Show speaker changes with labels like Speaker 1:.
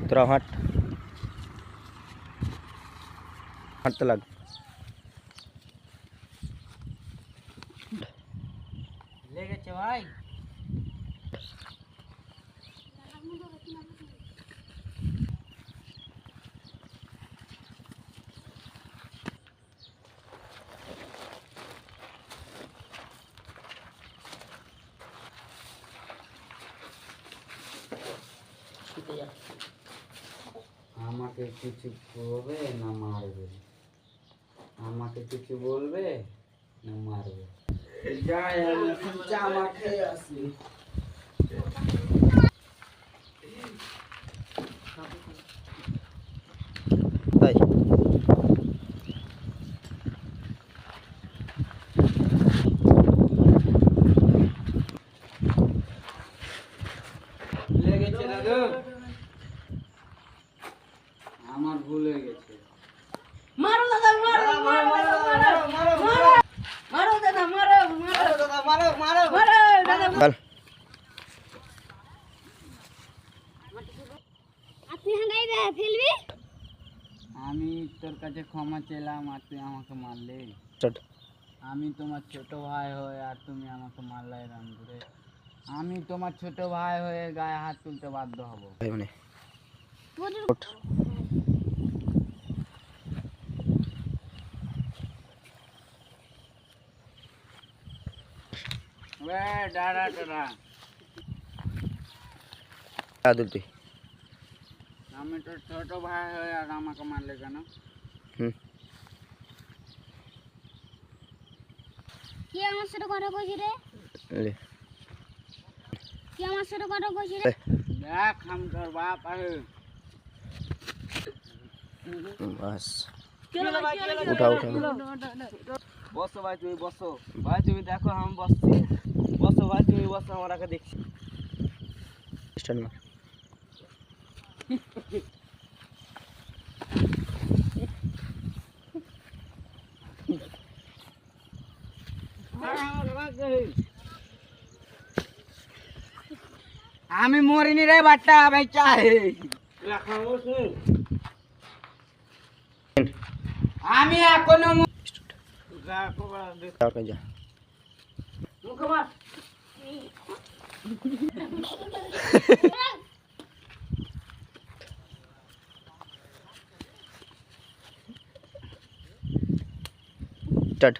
Speaker 1: তোরা হাঁট, হাঁটতে লাগ।
Speaker 2: লেগেছে ভাই। আমাকে কিছু বলবে না মারবে, আমাকে কিছু বলবে না মারবে। যাই আমি এখন জামা খেয়ে আসি।
Speaker 1: তাই
Speaker 2: লেগেছে দাদু, আমার ভুল হয়ে গেছে।
Speaker 3: মারো দাদা, মারো মারো মারো মারো মারো মারো দাদা, মারো মারো দাদা, মারো মারো মারো দাদা।
Speaker 1: চল।
Speaker 3: আপনি হাঙ্গাইবে ফেলবি?
Speaker 2: আমি তোর কাছে ক্ষমা চাইলাম আর তুই আমাকে মারলে।
Speaker 1: চট
Speaker 2: আমি তোমার ছোট ভাই হয়ে আর তুমি আমাকে মারলে রান করে। আমি তোমার ছোট ভাই হয়ে গায়ে হাত তুলতে বাধ্য হব।
Speaker 1: ভাই মানে ওঠ।
Speaker 2: ডাড়া ডাড়া,
Speaker 1: আদুল তুই।
Speaker 2: আমি তোর ছোট ভাই হয়ে আর আমাকে মারলে কেন?
Speaker 1: হুম
Speaker 3: কি আমার সাথে কথা কইছি রে?
Speaker 1: লে
Speaker 3: কি আমার সাথে কথা কইছি রে?
Speaker 2: দেখ আমি তোর বাপ আহে।
Speaker 1: বাস
Speaker 3: চলো ভাই, চলো
Speaker 1: উঠা উঠা।
Speaker 2: বসো ভাই, তুমি বসো ভাই, তুমি দেখো আমি বসছি। বসো ভাই, তুমি বসো, আমার আগে দেখছি।
Speaker 1: স্টার্ট মার।
Speaker 2: আমি মরিনি রে বাট্টা ভাই, চাহে আমি এখনো
Speaker 1: যাও যা। স্টার্ট।